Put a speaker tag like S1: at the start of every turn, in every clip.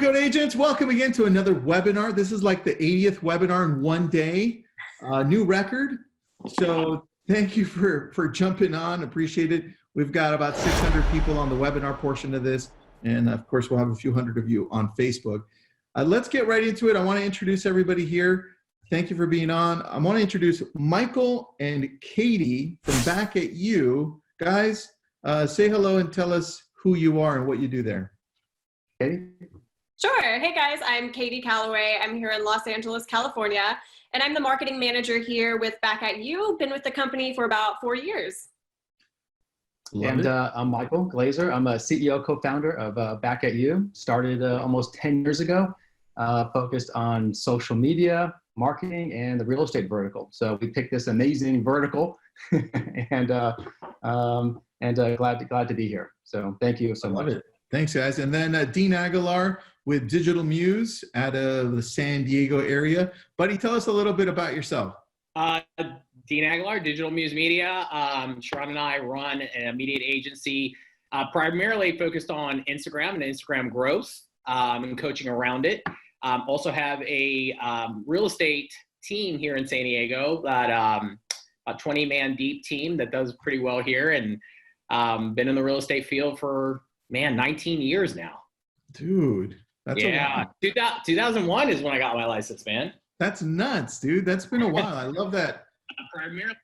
S1: Code agents, welcome again to another webinar. This is like the 80th webinar in one day, new record. So thank you for jumping on, appreciate it. We've got about 600 people on the webinar portion of this. And of course, we'll have a few hundred of you on Facebook. Let's get right into it. I want to introduce everybody here. Thank you for being on. I want to introduce Michael and Katie from Back at You. Guys, say hello and tell us who you are and what you do there. Katie?
S2: Sure. Hey guys, I'm Katie Calloway. I'm here in Los Angeles, California, and I'm the marketing manager here with Back at You. Been with the company for about 4 years.
S3: I'm Michael Glazer. I'm a CEO, co-founder of Back at You. Started almost 10 years ago, focused on social media, marketing, and the real estate vertical. So we picked this amazing vertical, and glad to be here. So thank you so much.
S1: Thanks, guys. And then Dean Aguilar with Digital Muse out of the San Diego area. Buddy, tell us a little bit about yourself.
S4: Dean Aguilar, Digital Muse Media. Sharon and I run a media agency primarily focused on Instagram and Instagram growth and coaching around it. Also have a real estate team here in San Diego, that a 20-man deep team that does pretty well here, and been in the real estate field for 19 years now.
S1: Dude, that's
S4: a lot. 2001 is when I got my license, man.
S1: That's nuts, dude. That's been a while. I love that.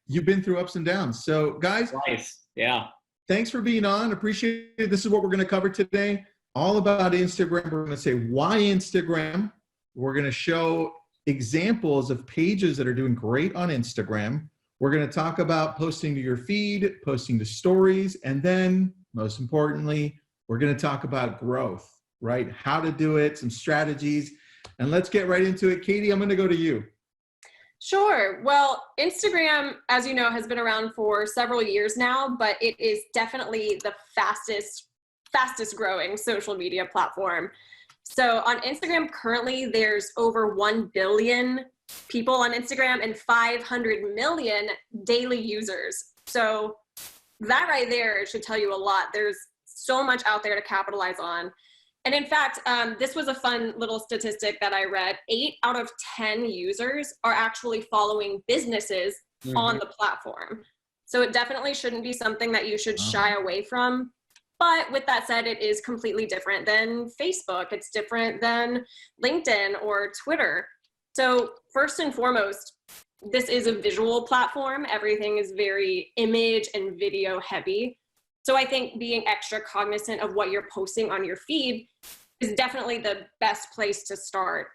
S1: You've been through ups and downs. So guys,
S4: nice. Yeah.
S1: Thanks for being on. Appreciate it. This is what we're going to cover today. All about Instagram. We're going to say why Instagram. We're going to show examples of pages that are doing great on Instagram. We're going to talk about posting to your feed, posting to stories, and then most importantly, we're going to talk about growth, right? How to do it, some strategies, and let's get right into it. Katie, I'm going to go to you.
S2: Sure. Well, Instagram, as you know, has been around for several years now, but it is definitely the fastest growing social media platform. So on Instagram currently, there's over 1 billion people on Instagram and 500 million daily users. So that right there should tell you a lot. There's so much out there to capitalize on. And in fact, this was a fun little statistic that I read. 8 out of 10 users are actually following businesses on the platform. So it definitely shouldn't be something that you should shy away from. But with that said, it is completely different than Facebook. It's different than LinkedIn or Twitter. So first and foremost, this is a visual platform. Everything is very image and video heavy. So I think being extra cognizant of what you're posting on your feed is definitely the best place to start.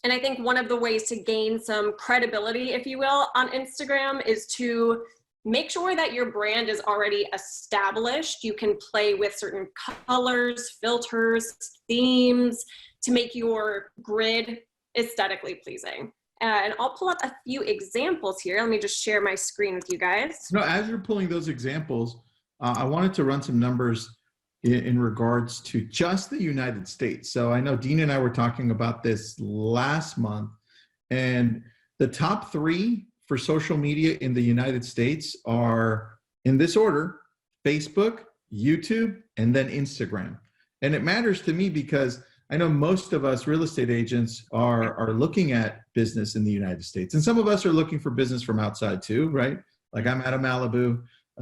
S2: And I think one of the ways to gain some credibility, if you will, on Instagram is to make sure that your brand is already established. You can play with certain colors, filters, themes to make your grid aesthetically pleasing. And I'll pull up a few examples here. Let me just share my screen with you guys.
S1: No, as you're pulling those examples, I wanted to run some numbers in regards to just the United States. So I know Dean and I were talking about this last month, and the top 3 for social media in the United States are, in this order, Facebook, YouTube, and then Instagram. And it matters to me because I know most of us real estate agents are looking at business in the United States. And some of us are looking for business from outside too, right? Like I'm out of Malibu,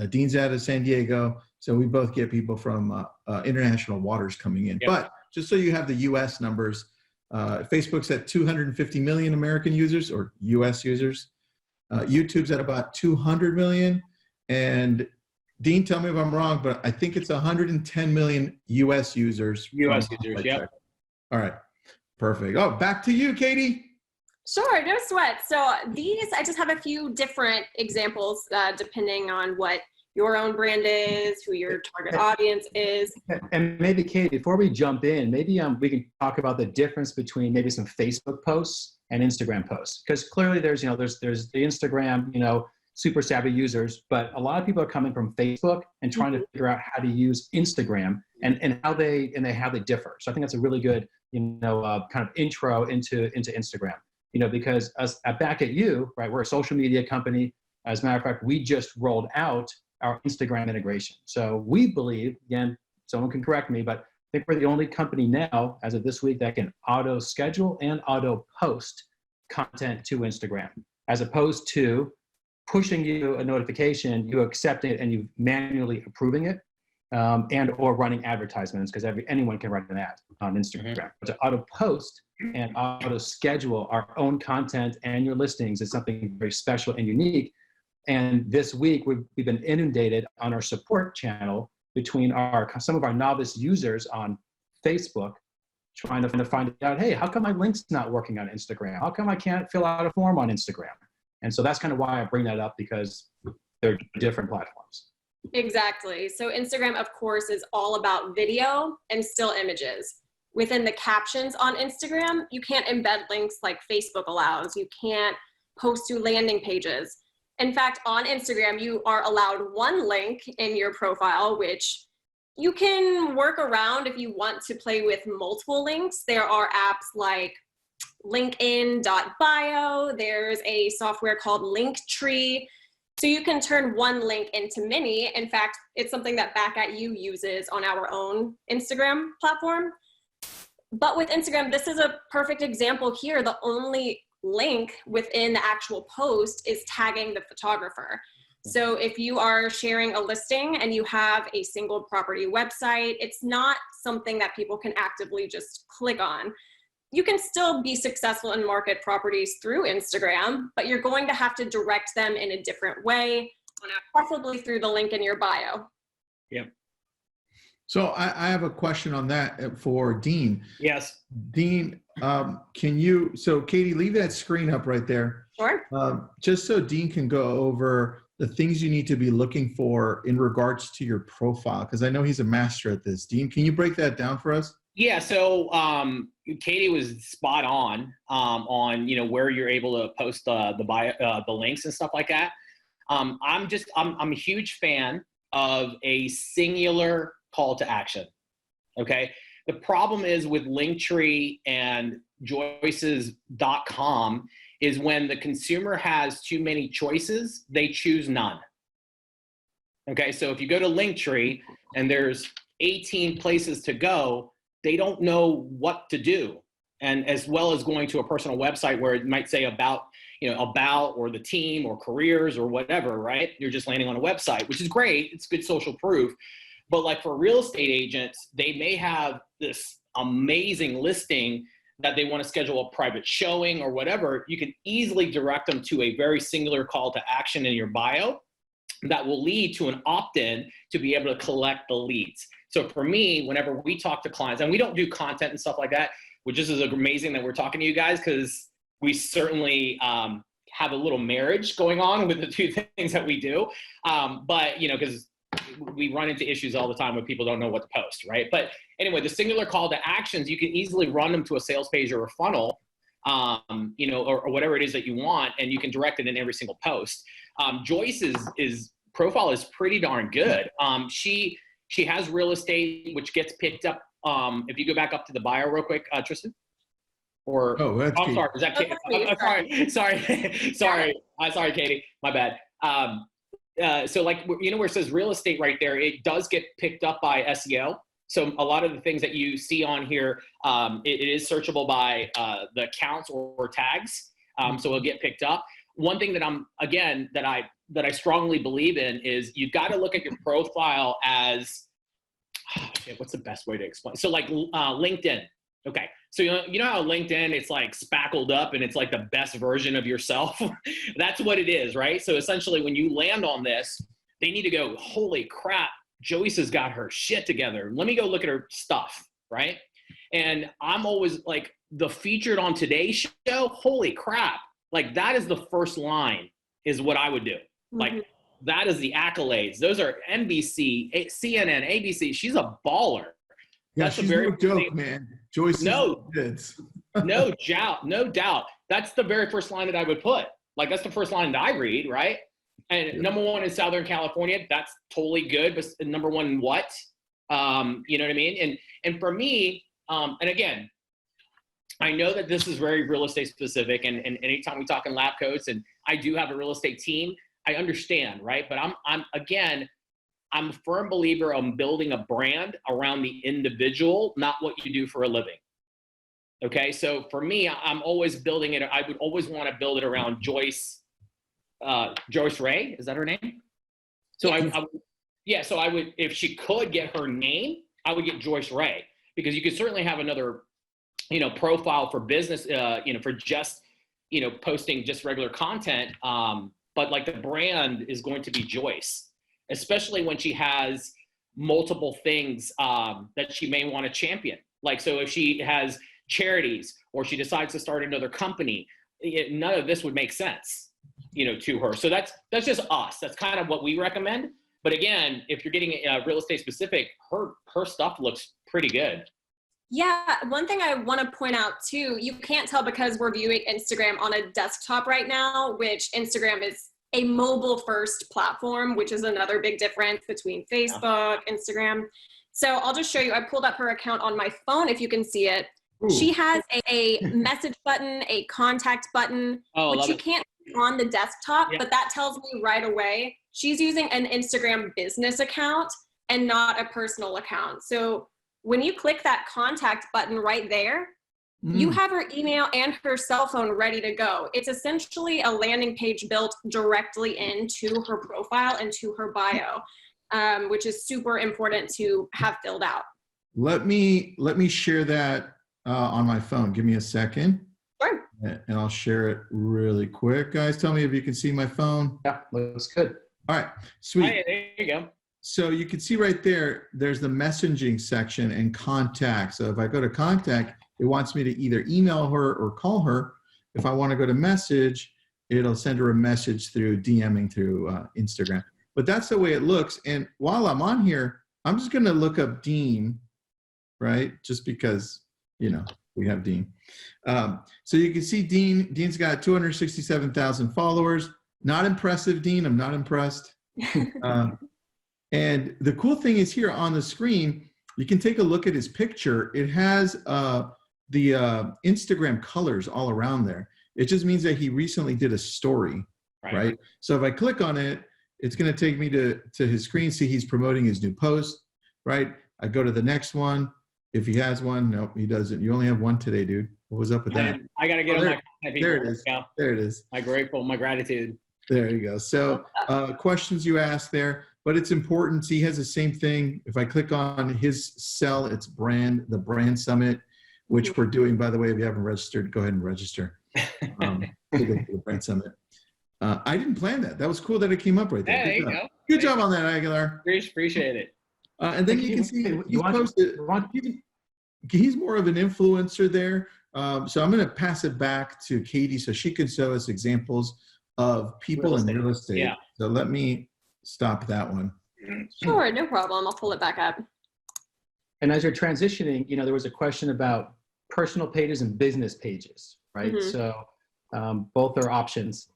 S1: Dean's out of San Diego. So we both get people from international waters coming in. Yep. But just so you have the US numbers, Facebook's at 250 million American users or US users. YouTube's at about 200 million. And Dean, tell me if I'm wrong, but I think it's 110 million US users.
S4: US users, yeah.
S1: All right, perfect. Oh, back to you, Katie.
S2: Sure, no sweat. So these, I just have a few different examples depending on what your own brand is, who your target audience is.
S3: And maybe, Katie, before we jump in, maybe we can talk about the difference between maybe some Facebook posts and Instagram posts. Because clearly there's the Instagram, super savvy users, but a lot of people are coming from Facebook and trying to figure out how to use Instagram and how they differ. So I think that's a really good, kind of intro into Instagram. Because us at Back at You, right, we're a social media company. As a matter of fact, we just rolled out our Instagram integration. So we believe, again, someone can correct me, but think we're the only company now, as of this week, that can auto schedule and auto post content to Instagram, as opposed to pushing you a notification, you accepting it and you manually approving it, and or running advertisements, because anyone can run an ad on Instagram.
S4: Mm-hmm.
S3: But to auto post and auto schedule our own content and your listings is something very special and unique. And this week we've been inundated on our support channel between some of our novice users on Facebook trying to find out, hey, how come my link's not working on Instagram? How come I can't fill out a form on Instagram? And so that's kind of why I bring that up, because they're different platforms.
S2: Exactly. So Instagram, of course, is all about video and still images. Within the captions on Instagram, you can't embed links like Facebook allows. You can't post to landing pages. In fact, on Instagram, you are allowed one link in your profile, which you can work around if you want to play with multiple links. There are apps like linkedin.bio. There's a software called Linktree. So you can turn one link into many. In fact, it's something that Back At You uses on our own Instagram platform. But with Instagram, this is a perfect example here. The only link within the actual post is tagging the photographer. So if you are sharing a listing and you have a single property website, it's not something that people can actively just click on. You can still be successful and market properties through Instagram, but you're going to have to direct them in a different way, preferably through the link in your bio.
S4: Yep.
S1: So I have a question on that for Dean.
S4: Yes.
S1: Dean, so Katie, leave that screen up right there.
S2: Sure.
S1: Just so Dean can go over the things you need to be looking for in regards to your profile, because I know he's a master at this. Dean, can you break that down for us?
S4: Yeah, so Katie was spot on where you're able to post the links and stuff like that. I'm a huge fan of a singular call to action. Okay, the problem is with Linktree and Joyce's.com is when the consumer has too many choices, they choose none. Okay, so if you go to Linktree and there's 18 places to go, they don't know what to do. And as well as going to a personal website where it might say about or the team or careers or whatever, right? You're just landing on a website, which is great. It's good social proof. But like for real estate agents, they may have this amazing listing that they want to schedule a private showing or whatever. You can easily direct them to a very singular call to action in your bio that will lead to an opt-in to be able to collect the leads. So for me, whenever we talk to clients, and we don't do content and stuff like that, which is amazing that we're talking to you guys, because we certainly have a little marriage going on with the two things that we do. But, because we run into issues all the time when people don't know what to post, right? But anyway, the singular call to actions, you can easily run them to a sales page or a funnel, or whatever it is that you want, and you can direct it in every single post. Joyce's profile is pretty darn good. She has real estate, which gets picked up. If you go back up to the bio real quick, Tristan.
S1: That's
S4: I'm
S1: Katie.
S4: sorry. Is that Katie? Sorry, Katie. My bad. So like, where it says real estate right there, it does get picked up by SEO. So a lot of the things that you see on here, it is searchable by the accounts or tags. So it'll get picked up. One thing that that I strongly believe in is you've got to look at your profile as, what's the best way to explain? So like LinkedIn. Okay. So you know how LinkedIn, it's like spackled up and it's like the best version of yourself. That's what it is, right? So essentially when you land on this, they need to go, holy crap, Joyce has got her shit together. Let me go look at her stuff, right? And I'm always like, the featured on Today's Show, holy crap. Like that is the first line is what I would do. Mm-hmm. Like that is the accolades. Those are NBC, CNN, ABC. She's a baller.
S1: Yeah,
S4: that's
S1: she's
S4: a very
S1: no joke, man. Joyce.
S4: No doubt. That's the very first line that I would put. Like that's the first line that I read, right? And number one in Southern California, that's totally good. But number one in what? You know what I mean? And for me, and again, I know that this is very real estate specific, and anytime we talk in lab coats, and I do have a real estate team, I understand, right? But I'm again, I'm a firm believer on building a brand around the individual, not what you do for a living. Okay, so for me, I'm always building it. I would always want to build it around Joyce Ray. Is that her name? So so I would, if she could get her name, I would get Joyce Ray, because you could certainly have another, profile for business, for just, posting just regular content. But like the brand is going to be Joyce, especially when she has multiple things that she may want to champion. Like, so if she has charities or she decides to start another company, none of this would make sense, to her. So that's just us. That's kind of what we recommend. But again, if you're getting real estate specific, her stuff looks pretty good.
S2: Yeah, one thing I want to point out too, you can't tell because we're viewing Instagram on a desktop right now, which Instagram is a mobile first platform, which is another big difference between Facebook, Instagram. So I'll just show you, I pulled up her account on my phone if you can see it.
S1: Ooh.
S2: She has a message button, a contact button, which you can't see on the desktop, but that tells me right away she's using an Instagram business account and not a personal account. So when you click that contact button right there, you have her email and her cell phone ready to go. It's essentially a landing page built directly into her profile and to her bio, which is super important to have filled out.
S1: Let me share that on my phone. Give me a second.
S2: Sure.
S1: And I'll share it really quick. Guys, tell me if you can see my phone.
S3: Yeah, looks good.
S1: All right, sweet.
S4: Hey, there you go.
S1: So you can see right there, there's the messaging section and contact. So if I go to contact, it wants me to either email her or call her. If I want to go to message, it'll send her a message through DMing through Instagram. But that's the way it looks. And while I'm on here, I'm just going to look up Dean, right? Just because, we have Dean. So you can see Dean's got 267,000 followers. Not impressive, Dean. I'm not impressed. And the cool thing is here on the screen, you can take a look at his picture. It has the Instagram colors all around there. It just means that he recently did a story, right? So if I click on it, it's going to take me to his screen. See, he's promoting his new post, right? I go to the next one. If he has one, nope, he doesn't. You only have one today, dude. What was up with that?
S4: I got to get on my content.
S1: There it is. There it is.
S4: My gratitude.
S1: There you go. So questions you asked there, but it's important. See, he has the same thing. If I click on his cell, it's the brand summit, which we're doing, by the way. If you haven't registered, go ahead and register. The brand summit. I didn't plan that. That was cool that it came up right there.
S4: There you go.
S1: Good job on that, Aguilar.
S4: Appreciate it.
S1: And then you can see he's more of an influencer there. So I'm going to pass it back to Katie so she can show us examples of people in real estate.
S4: Yeah.
S1: So let me stop that one.
S2: Sure, no problem. I'll pull it back up.
S3: And as you're transitioning, there was a question about personal pages and business pages, right? So both are options.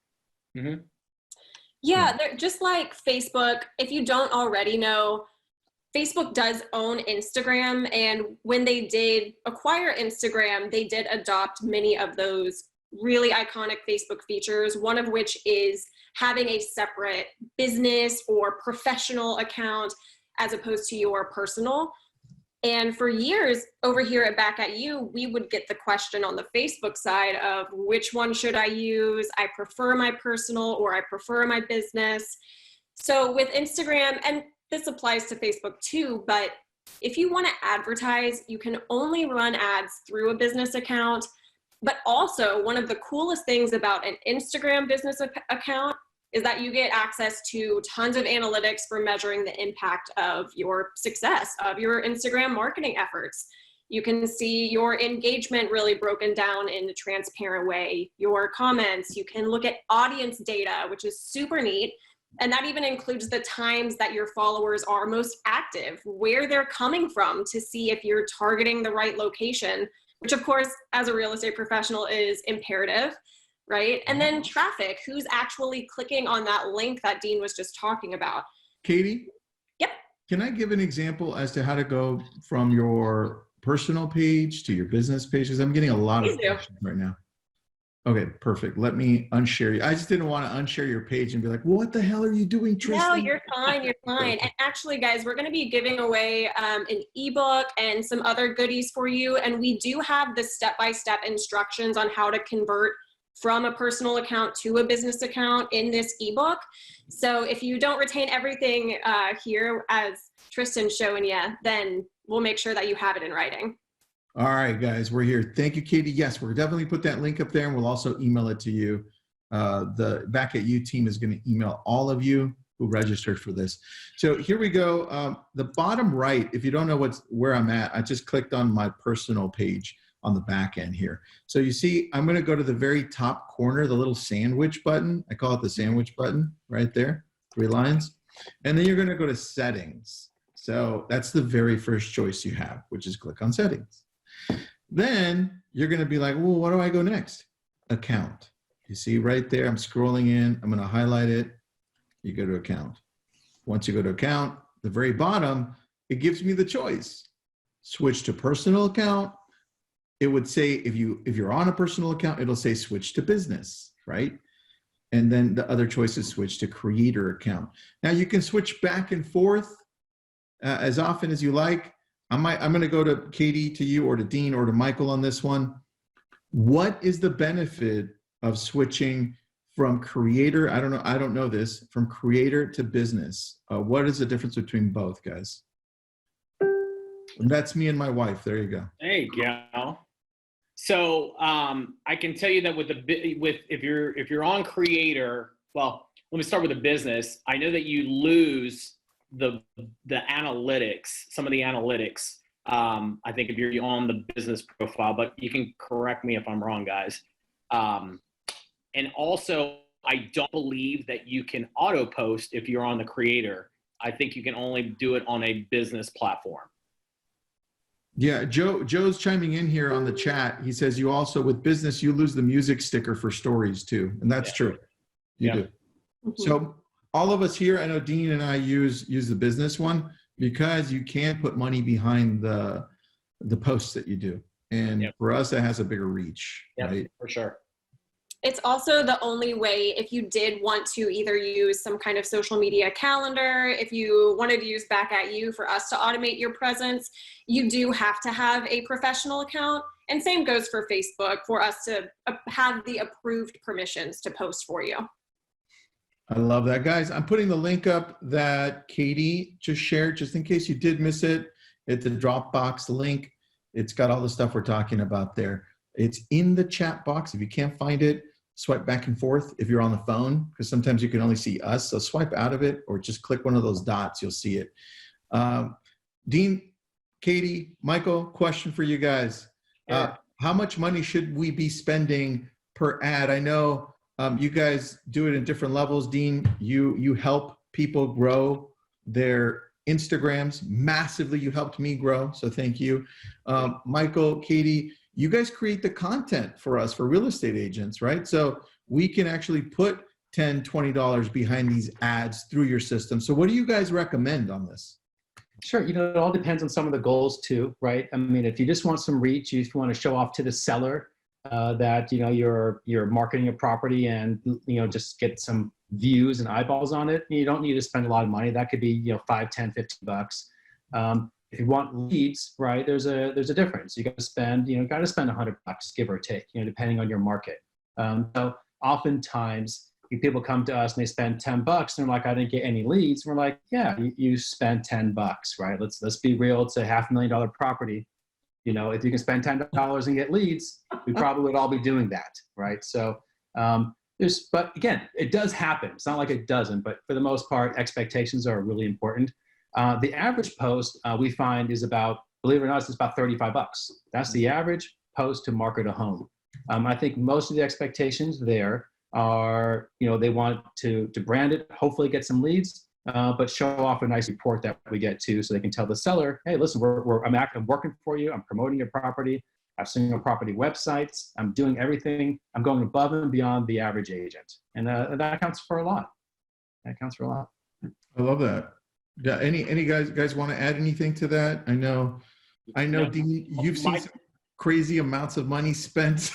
S2: Yeah, they're just like Facebook. If you don't already know, Facebook does own Instagram, and when they did acquire Instagram, they did adopt many of those really iconic Facebook features, one of which is having a separate business or professional account as opposed to your personal. And for years over here at Back at You, we would get the question on the Facebook side of which one should I use? I prefer my personal or I prefer my business. So with Instagram, and this applies to Facebook too, but if you want to advertise, you can only run ads through a business account. But also, one of the coolest things about an Instagram business account is that you get access to tons of analytics for measuring the impact of your success, of your Instagram marketing efforts. You can see your engagement really broken down in a transparent way, your comments. You can look at audience data, which is super neat. And that even includes the times that your followers are most active, where they're coming from to see if you're targeting the right location, which of course, as a real estate professional is imperative, right? And then traffic, who's actually clicking on that link that Dean was just talking about.
S1: Katie?
S2: Yep.
S1: Can I give an example as to how to go from your personal page to your business page? Because I'm getting a lot of questions right now. Okay, perfect. Let me unshare you. I just didn't want to unshare your page and be like, what the hell are you doing, Tristan?
S2: No, you're fine. You're fine. And actually, guys, we're going to be giving away an ebook and some other goodies for you. And we do have the step-by-step instructions on how to convert from a personal account to a business account in this ebook. So if you don't retain everything here as Tristan's showing you, then we'll make sure that you have it in writing.
S1: All right, guys, we're here. Thank you, Katie. Yes, we'll definitely put that link up there, and we'll also email it to you. The Back at You team is going to email all of you who registered for this. So here we go. The bottom right, if you don't know where I'm at, I just clicked on my personal page on the back end here. So you see, I'm going to go to the very top corner, the little sandwich button. I call it the sandwich button right there, 3 lines. And then you're going to go to settings. So that's the very first choice you have, which is click on settings. Then you're going to be like, well, what do I go next? Account. You see right there, I'm scrolling in. I'm going to highlight it. You go to account. Once you go to account, the very bottom, it gives me the choice. Switch to personal account. It would say, if you're on a personal account, it'll say switch to business, right? And then the other choice is switch to creator account. Now you can switch back and forth as often as you like. I'm going to go to Katie, to you, or to Dean, or to Michael on this one. What is the benefit of switching from creator? I don't know this, from creator to business. What is the difference between both, guys? And that's me and my wife. There you go.
S4: There you go. So I can tell you that if you're on creator, well, let me start with the business. I know that you lose the analytics, some of the analytics. I think if you're on the business profile, but you can correct me if I'm wrong, guys. And also, I don't believe that you can auto post if you're on the creator. I think you can only do it on a business platform.
S1: Yeah, Joe's chiming in here on the chat. He says you also, with business, you lose the music sticker for stories too. And that's true. You do.
S2: Mm-hmm.
S1: So all of us here, I know Dean and I use the business one because you can't put money behind the posts that you do. And for us, that has a bigger reach.
S4: Yeah,
S1: right?
S4: For sure.
S2: It's also the only way, if you did want to either use some kind of social media calendar, if you wanted to use Back at You for us to automate your presence, you do have to have a professional account. And same goes for Facebook, for us to have the approved permissions to post for you.
S1: I love that. Guys, I'm putting the link up that Katie just shared, just in case you did miss it. It's a Dropbox link. It's got all the stuff we're talking about there. It's in the chat box. If you can't find it, swipe back and forth if you're on the phone, because sometimes you can only see us. So swipe out of it or just click one of those dots. You'll see it. Dean, Katie, Michael, question for you guys. How much money should we be spending per ad? I know you guys do it in different levels. Dean, you help people grow their Instagrams massively. You helped me grow, so thank you. Michael, Katie, you guys create the content for us, for real estate agents, right? So we can actually put $10, $20 behind these ads through your system. So what do you guys recommend on this?
S3: Sure. It all depends on some of the goals too, right? I mean, if you just want some reach, if you want to show off to the seller that, you're marketing a property and, just get some views and eyeballs on it, you don't need to spend a lot of money. That could be, $5, $10, $15. If you want leads, right, there's a difference. You got to spend, $100, give or take, depending on your market. So oftentimes people come to us and they spend $10 and they're like, I didn't get any leads. And we're like, yeah, you spent $10, right? Let's be real. It's a $500,000 property. If you can spend $10 and get leads, we probably would all be doing that, right? So but again, it does happen. It's not like it doesn't, but for the most part, expectations are really important. The average post we find is about, believe it or not, it's about $35. That's the average post to market a home. I think most of the expectations there are, they want to brand it, hopefully get some leads, but show off a nice report that we get to, so they can tell the seller, hey, listen, I'm working for you. I'm promoting your property. I've seen your property websites. I'm doing everything. I'm going above and beyond the average agent, and that counts for a lot. That counts for a lot.
S1: I love that. Yeah. Any guys want to add anything to that? I know, Dean, you've seen some crazy amounts of money spent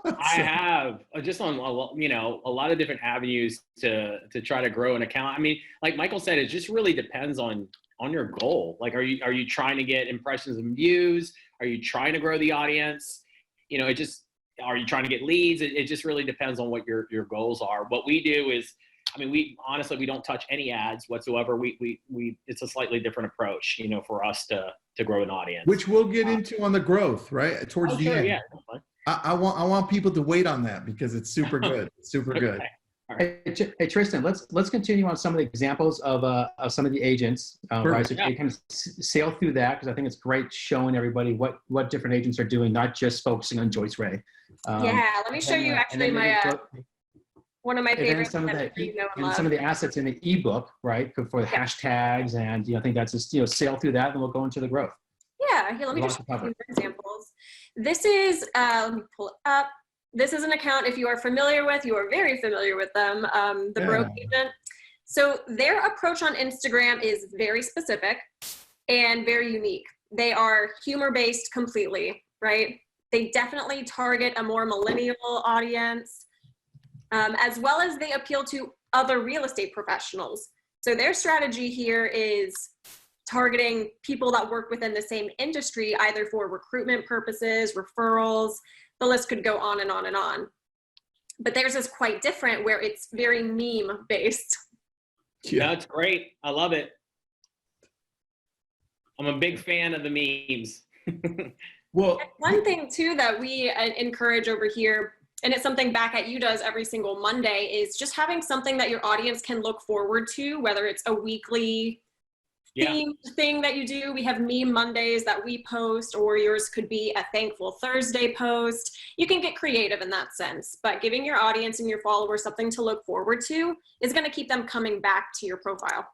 S4: I have just on a lot of different avenues to try to grow an account. I mean, like Michael said, it just really depends on your goal. Like, are you trying to get impressions and views? Are you trying to grow the audience? Are you trying to get leads? It just really depends on what your goals are. What we do is, we honestly, we don't touch any ads whatsoever. We it's a slightly different approach, for us to grow an audience.
S1: Which we'll get into on the growth, right? Towards the end.
S4: Yeah.
S1: I want people to wait on that because it's super good. It's super good.
S3: Hey, Tristan, let's continue on some of the examples of some of the agents, right? So you kind of sail through that, because I think it's great showing everybody what different agents are doing, not just focusing on Joyce Ray.
S2: Let me show you actually one of my favorites.
S3: Some of the assets in the ebook, right, for the hashtags, and I think that's just sail through that, and we'll go into the growth.
S2: Yeah, here, let me just show you some examples. This is, let me pull it up. This is an account, if you are familiar with, you are very familiar with them, the Broke Agent. So their approach on Instagram is very specific and very unique. They are humor-based completely, right? They definitely target a more millennial audience, as well as they appeal to other real estate professionals. So their strategy here is targeting people that work within the same industry, either for recruitment purposes, referrals, the list could go on and on and on. But theirs is quite different, where it's very meme based.
S4: Yeah, that's great. I love it. I'm a big fan of the memes.
S1: Well,
S2: and one thing too that we encourage over here, and it's something Back at You does every single Monday, is just having something that your audience can look forward to, whether it's a weekly themed thing that you do. We have Meme Mondays that we post, or yours could be a Thankful Thursday post. You can get creative in that sense, but giving your audience and your followers something to look forward to is going to keep them coming back to your profile.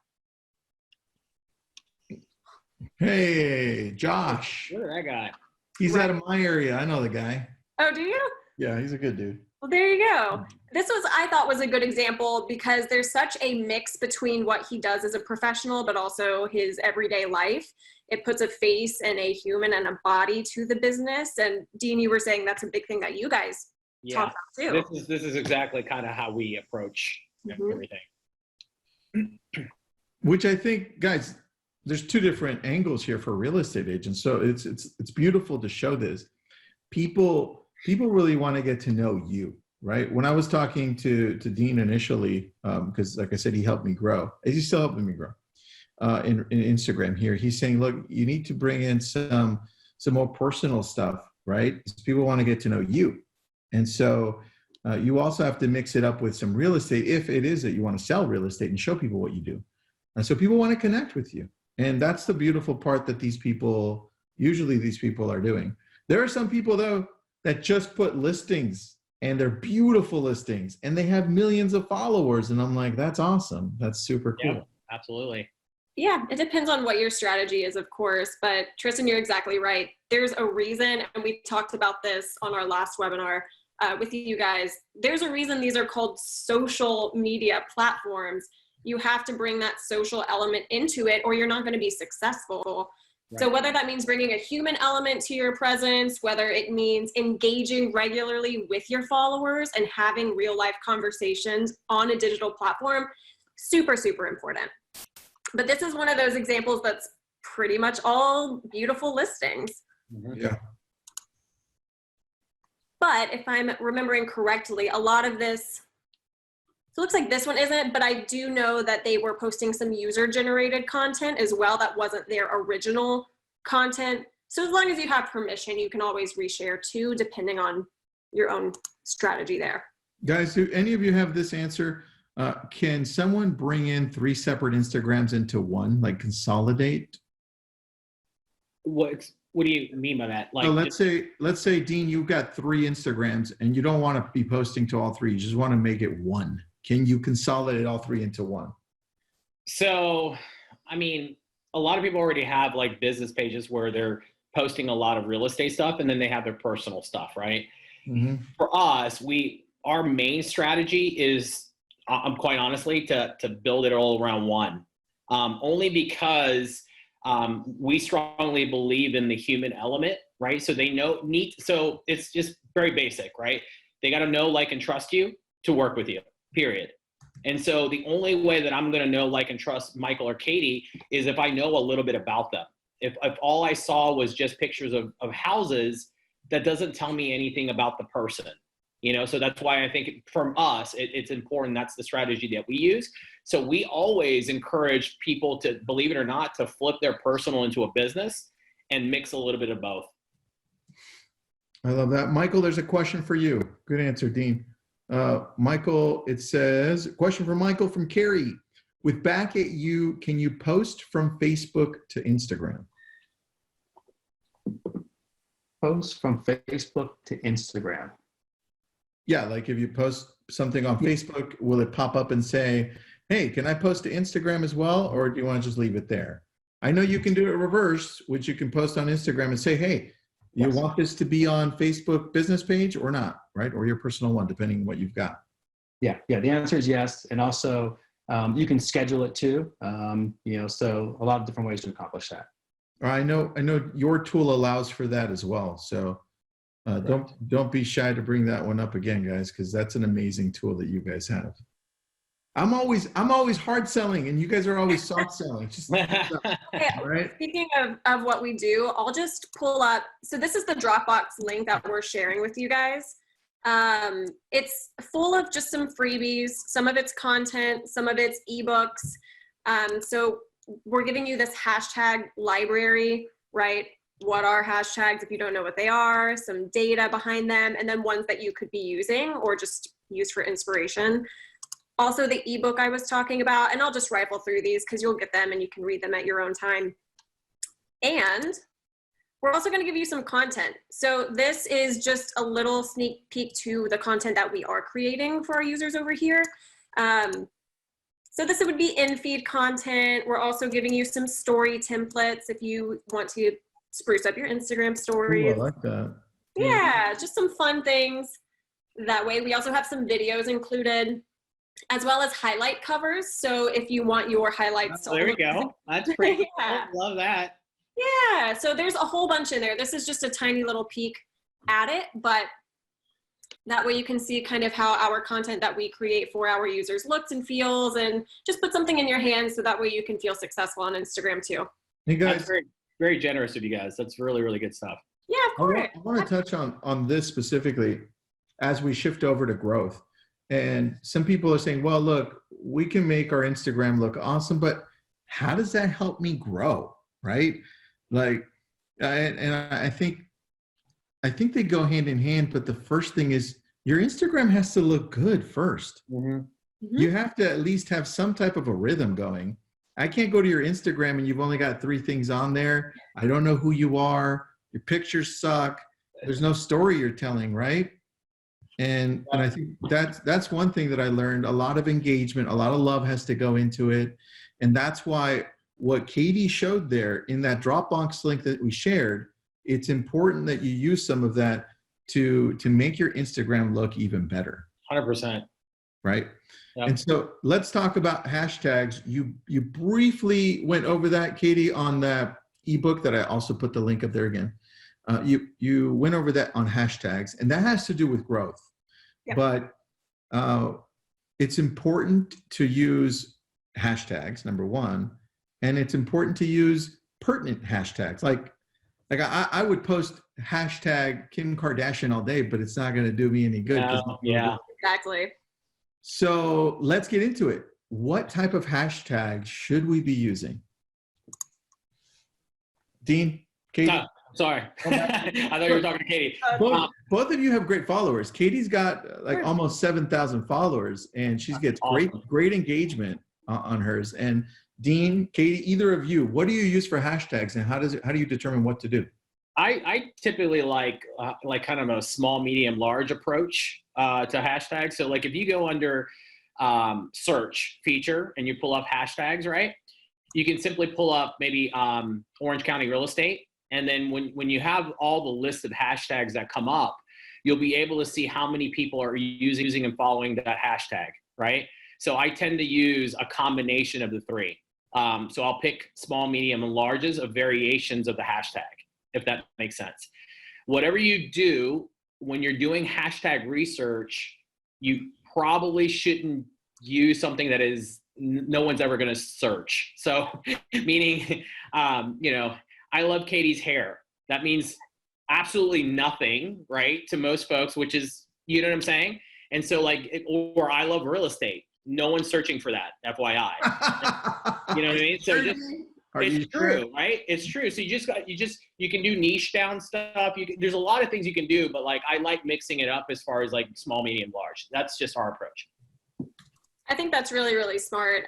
S1: Hey, Josh.
S4: Look at that guy.
S1: He's out of my area. I know the guy.
S2: Oh, do you?
S1: Yeah, he's a good dude.
S2: Well, there you go. This I thought was a good example, because there's such a mix between what he does as a professional, but also his everyday life. It puts a face and a human and a body to the business. And Dean, you were saying that's a big thing that you guys talk about too.
S4: This is exactly kind of how we approach everything.
S1: Which I think, guys, there's two different angles here for real estate agents. So it's beautiful to show this. People really want to get to know you, right? When I was talking to Dean initially, because like I said, he helped me grow. He's still helping me grow in Instagram here. He's saying, look, you need to bring in some more personal stuff, right? Because people want to get to know you. And so you also have to mix it up with some real estate, if it is that you want to sell real estate and show people what you do. And so people want to connect with you. And that's the beautiful part that usually these people are doing. There are some people, though, that just put listings, and they're beautiful listings, and they have millions of followers. And I'm like, that's awesome. That's super cool.
S4: Yeah, absolutely.
S2: Yeah, it depends on what your strategy is, of course. But Tristan, you're exactly right. There's a reason, and we talked about this on our last webinar with you guys. There's a reason these are called social media platforms. You have to bring that social element into it, or you're not going to be successful. Right. So whether that means bringing a human element to your presence, whether it means engaging regularly with your followers and having real life conversations on a digital platform, super, super important. But this is one of those examples that's pretty much all beautiful listings.
S1: Yeah.
S2: But if I'm remembering correctly, a lot of this, so it looks like this one isn't, but I do know that they were posting some user-generated content as well that wasn't their original content. So as long as you have permission, you can always reshare too, depending on your own strategy there.
S1: Guys, do any of you have this answer? Can someone bring in 3 separate Instagrams into one, like consolidate?
S4: What do you mean by that? Like,
S1: so let's say, Dean, you've got 3 Instagrams and you don't want to be posting to all 3. You just want to make it one. Can you consolidate all 3 into one?
S4: So, I mean, a lot of people already have like business pages where they're posting a lot of real estate stuff, and then they have their personal stuff, right? Mm-hmm. For us, our main strategy is, quite honestly, to build it all around one. Only because we strongly believe in the human element right? So they so it's just very basic, right? They got to know, like, and trust you to work with you, period. And so the only way that I'm going to know, like, and trust Michael or Katie is if I know a little bit about them. If all I saw was just pictures of houses, that doesn't tell me anything about the person, so that's why I think from us, it's important. That's the strategy that we use. So we always encourage people to, believe it or not, to flip their personal into a business and mix a little bit of both.
S1: I love that. Michael, there's a question for you. Good answer, Dean. Michael, it says, question for Michael from Carrie. With Back at You, can you post from Facebook to Instagram?
S3: Post from Facebook to Instagram.
S1: Yeah, like if you post something on Facebook, will it pop up and say, hey, can I post to Instagram as well? Or do you want to just leave it there? I know you can do it reverse, which you can post on Instagram and say, hey, you want this to be on Facebook business page or not, right? Or your personal one, depending on what you've got.
S3: Yeah, the answer is yes. And also you can schedule it too. So a lot of different ways to accomplish that.
S1: I know your tool allows for that as well. So don't be shy to bring that one up again, guys, because that's an amazing tool that you guys have. I'm always hard selling, and you guys are always soft selling. Just right.
S2: Speaking of what we do, I'll just pull up. So this is the Dropbox link that we're sharing with you guys. It's full of just some freebies. Some of it's content, some of it's ebooks. So we're giving you this hashtag library, right? What are hashtags if you don't know what they are, some data behind them, and then ones that you could be using or just use for inspiration. Also the ebook I was talking about, and I'll just rifle through these because you'll get them and you can read them at your own time. And we're also going to give you some content. So this is just a little sneak peek to the content that we are creating for our users over here. So this would be in-feed content. We're also giving you some story templates if you want to spruce up your Instagram stories.
S1: Ooh, I like that.
S2: Yeah, just some fun things that way. We also have some videos included, as well as highlight covers. So if you want your highlights.
S4: Oh, there we go. That's pretty cool. Love that.
S2: Yeah, so there's a whole bunch in there. This is just a tiny little peek at it, but that way you can see kind of how our content that we create for our users looks and feels, and just put something in your hands so that way you can feel successful on Instagram too.
S1: Hey guys.
S4: That's very, very generous of you guys. That's really, really good stuff.
S2: Yeah, of course.
S1: I want to touch on this specifically as we shift over to growth. And some people are saying, well, look, we can make our Instagram look awesome, but how does that help me grow, right? Like, I think they go hand in hand, but the first thing is your Instagram has to look good first.
S4: Mm-hmm.
S2: Mm-hmm.
S1: You have to at least have some type of a rhythm going. I can't go to your Instagram and you've only got 3 things on there. I don't know who you are. Your pictures suck. There's no story you're telling, right? And I think that's one thing that I learned. A lot of engagement, a lot of love has to go into it. And that's why what Katie showed there in that Dropbox link that we shared, it's important that you use some of that to make your Instagram look even better.
S4: 100%.
S1: Right?
S4: Yep.
S1: And so let's talk about hashtags. You briefly went over that, Katie, on that ebook that I also put the link up there again. You went over that on hashtags, and that has to do with growth.
S2: Yep.
S1: But it's important to use hashtags, number one, and it's important to use pertinent hashtags. Like I would post hashtag Kim Kardashian all day, but it's not going to do me any good.
S4: Yeah.
S2: Exactly.
S1: So let's get into it. What type of hashtags should we be using? Dean, Katie?
S4: Oh, sorry. I thought you were talking to Katie.
S1: Both of you have great followers. Katie's got like almost 7,000 followers, and she gets great engagement on hers. And Dean, Katie, either of you, what do you use for hashtags, and how do you determine what to do?
S4: I typically like kind of a small, medium, large approach to hashtags. So like if you go under search feature and you pull up hashtags, right? You can simply pull up maybe Orange County real estate. And then when you have all the list of hashtags that come up, you'll be able to see how many people are using and following that hashtag, right? So I tend to use a combination of the 3. So I'll pick small, medium, and larges of variations of the hashtag, if that makes sense. whatever you do when you're doing hashtag research, you probably shouldn't use something that is no one's ever going to search. So meaning, I love Katie's hair. That means absolutely nothing, right, to most folks, which is, you know what I'm saying? And so or I love real estate. No one's searching for that, FYI. You know what I mean? So it's true, right? It's true. So you can do niche down stuff. There's a lot of things you can do, but I like mixing it up as far as small, medium, large. That's just our approach.
S2: I think that's really, really smart.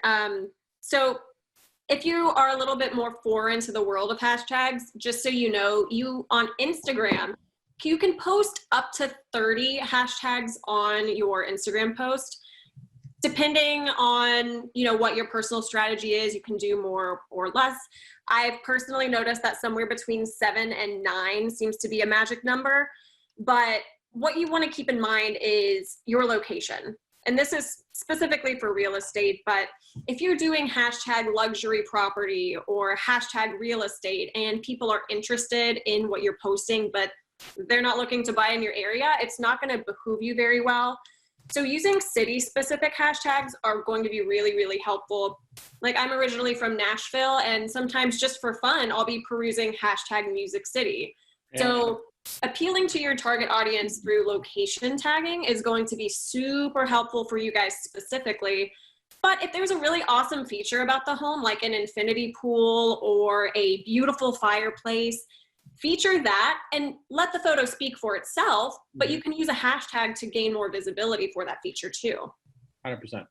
S2: So if you are a little bit more foreign to the world of hashtags, just so you know, you on Instagram, you can post up to 30 hashtags on your Instagram post. Depending on, what your personal strategy is, you can do more or less. I've personally noticed that somewhere between 7 and 9 seems to be a magic number. But what you want to keep in mind is your location. And this is specifically for real estate, but if you're doing hashtag luxury property or hashtag real estate and people are interested in what you're posting, but they're not looking to buy in your area, it's not going to behoove you very well. So using city-specific hashtags are going to be really, really helpful. I'm originally from Nashville, and sometimes just for fun, I'll be perusing hashtag Music City. Yeah. So appealing to your target audience through location tagging is going to be super helpful for you guys specifically. But if there's a really awesome feature about the home, like an infinity pool or a beautiful fireplace, feature that and let the photo speak for itself, but you can use a hashtag to gain more visibility for that feature too.
S4: 100%.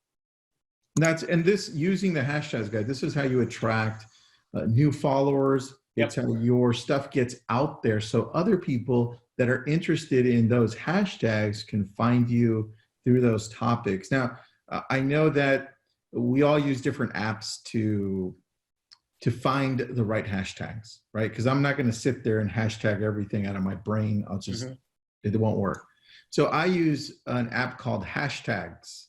S1: Using the hashtags, guys, this is how you attract new followers. It's how your stuff gets out there so other people that are interested in those hashtags can find you through those topics. Now, I know that we all use different apps to find the right hashtags, right? Because I'm not going to sit there and hashtag everything out of my brain. I'll just, it won't work. So I use an app called Hashtags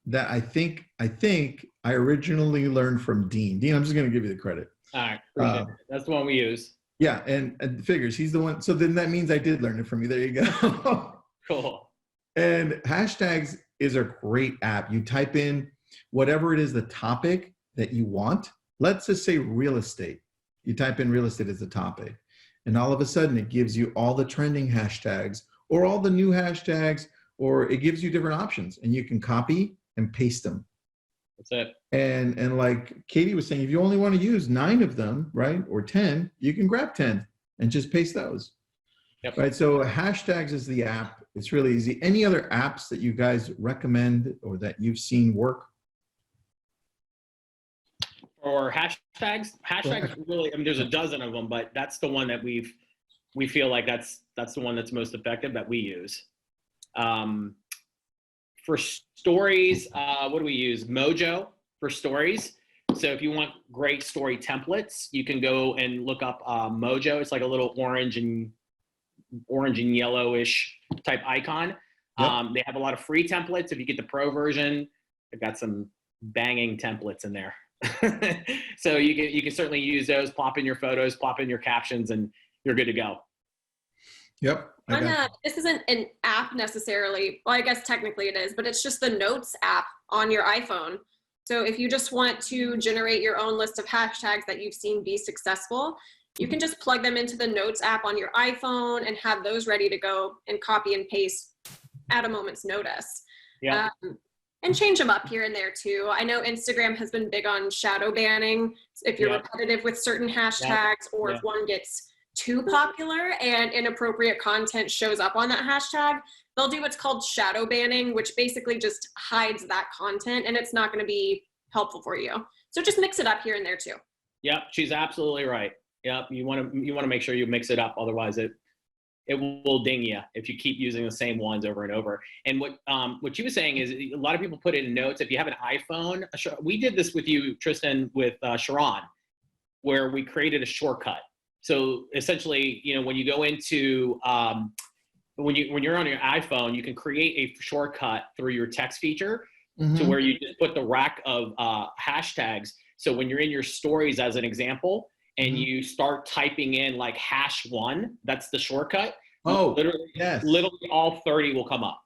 S1: that I think I originally learned from Dean. Dean, I'm just going to give you the credit.
S4: All right, that's the one we use.
S1: Yeah, and figures, he's the one. So then that means I did learn it from you. There you go.
S4: Cool.
S1: And Hashtags is a great app. You type in whatever it is, the topic that you want. Let's just say real estate. You type in real estate as a topic, and all of a sudden it gives you all the trending hashtags or all the new hashtags, or it gives you different options, and you can copy and paste them.
S4: That's it.
S1: And like Katie was saying, if you only want to use 9 of them, right, or 10, you can grab 10 and just paste those.
S4: Yep.
S1: Right. So Hashtags is the app. It's really easy. Any other apps that you guys recommend or that you've seen work?
S4: Or hashtags really, there's a dozen of them, but that's the one that we feel like that's the one that's most effective that we use. For stories, what do we use? Mojo for stories. So if you want great story templates, you can go and look up Mojo. It's like a little orange and yellowish type icon. Yep. They have a lot of free templates. If you get the pro version, they've got some banging templates in there. So you can certainly use those, plop in your photos, plop in your captions, and you're good to go.
S1: Yep.
S2: This isn't an app necessarily. Well, I guess technically it is, but it's just the Notes app on your iPhone. So if you just want to generate your own list of hashtags that you've seen be successful, you can just plug them into the Notes app on your iPhone and have those ready to go and copy and paste at a moment's notice.
S4: Yeah.
S2: And change them up here and there too. I know Instagram has been big on shadow banning. If you're repetitive with certain hashtags, or if one gets too popular and inappropriate content shows up on that hashtag, they'll do what's called shadow banning, which basically just hides that content, and it's not going to be helpful for you. So just mix it up here and there too. Yep,
S4: she's absolutely right. Yep, you want to make sure you mix it up, otherwise it will ding you if you keep using the same ones over and over. And what she was saying is a lot of people put it in Notes. If you have an iPhone, we did this with you, Tristan, with Sharon, where we created a shortcut. So essentially, when you go into when you're on your iPhone, you can create a shortcut through your text feature to where you just put the rack of hashtags. So when you're in your stories, as an example, and you start typing in like #1, that's the shortcut.
S1: Oh,
S4: literally,
S1: yes.
S4: literally all 30 will come up.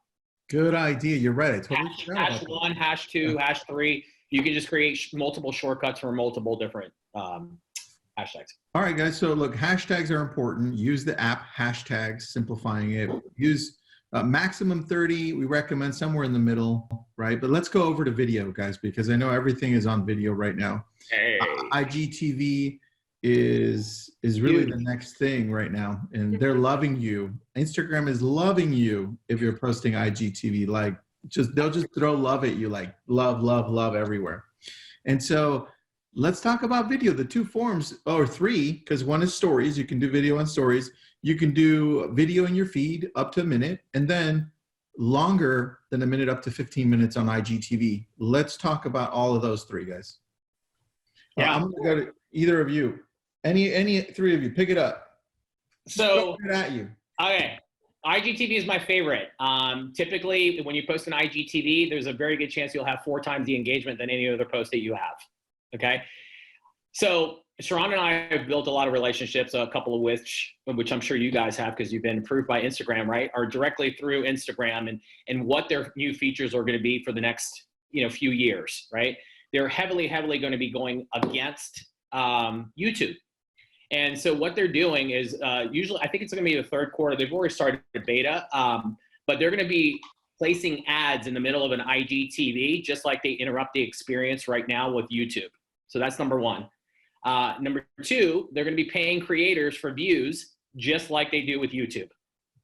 S1: Good idea. You're right. I totally forgot
S4: Hash
S1: about that.
S4: 1, hash 2, hash 3. You can just create multiple shortcuts for multiple different hashtags.
S1: All right, guys. So look, hashtags are important. Use the app hashtags, simplifying it. Use maximum 30. We recommend somewhere in the middle, right? But let's go over to video, guys, because I know everything is on video right now.
S4: Hey.
S1: IGTV is really the next thing right now, and they're loving you. Instagram is loving you if you're posting IGTV. Like, they'll just throw love at you, like love, love, love everywhere. And so let's talk about video. The two forms, or three, because one is stories. You can do video on stories. You can do video in your feed up to a minute, and then longer than a minute up to 15 minutes on IGTV. Let's talk about all of those three, guys.
S4: Yeah.
S1: I'm gonna go to either of you. Any three of you, pick it up.
S4: So
S1: Throw it at you.
S4: okay, IGTV is my favorite. Typically, when you post an IGTV, there's a very good chance you'll have 4 times the engagement than any other post that you have. Okay, so Sharon and I have built a lot of relationships, a couple of which I'm sure you guys have because you've been approved by Instagram, right? Are directly through Instagram and what their new features are going to be for the next few years, right? They're heavily going to be going against YouTube. And so what they're doing is usually, I think it's going to be the third quarter. They've already started the beta, but they're going to be placing ads in the middle of an IGTV, just like they interrupt the experience right now with YouTube. So that's number one. Number two, they're going to be paying creators for views, just like they do with YouTube.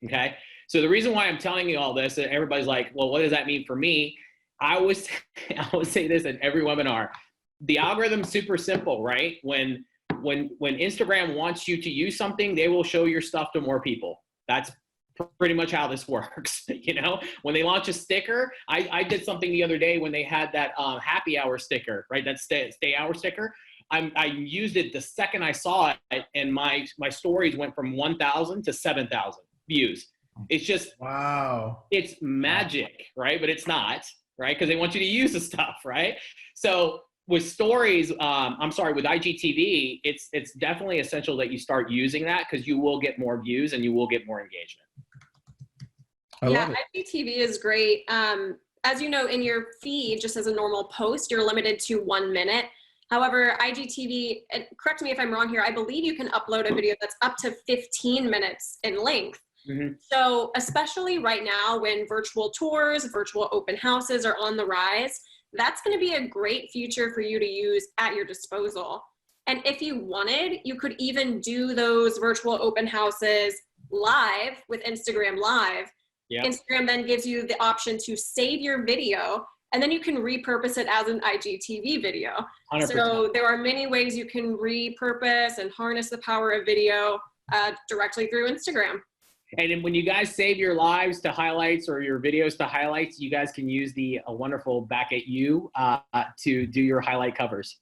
S4: Okay. So the reason why I'm telling you all this, and everybody's like, well, what does that mean for me? I always say this in every webinar. The algorithm's super simple, right? When Instagram wants you to use something, they will show your stuff to more people. That's pretty much how this works. When they launch a sticker, I did something the other day when they had that happy hour sticker, right? That stay hour sticker. I used it the second I saw it, and my stories went from 1,000 to 7,000 views. It's just, wow. It's magic, right? But it's not, right? Because they want you to use the stuff, right? So with stories, with IGTV, it's definitely essential that you start using that because you will get more views and you will get more engagement.
S2: Yeah, IGTV is great. As you know, in your feed, just as a normal post, you're limited to 1 minute. However, IGTV, and correct me if I'm wrong here, I believe you can upload a video that's up to 15 minutes in length. Mm-hmm. So especially right now when virtual tours, virtual open houses are on the rise, that's going to be a great feature for you to use at your disposal. And if you wanted, you could even do those virtual open houses live with Instagram Live. Yep. Instagram then gives you the option to save your video, and then you can repurpose it as an IGTV video. 100%. So there are many ways you can repurpose and harness the power of video directly through Instagram.
S4: And then when you guys save your lives to highlights or your videos to highlights, you guys can use the wonderful Back at You to do your highlight covers.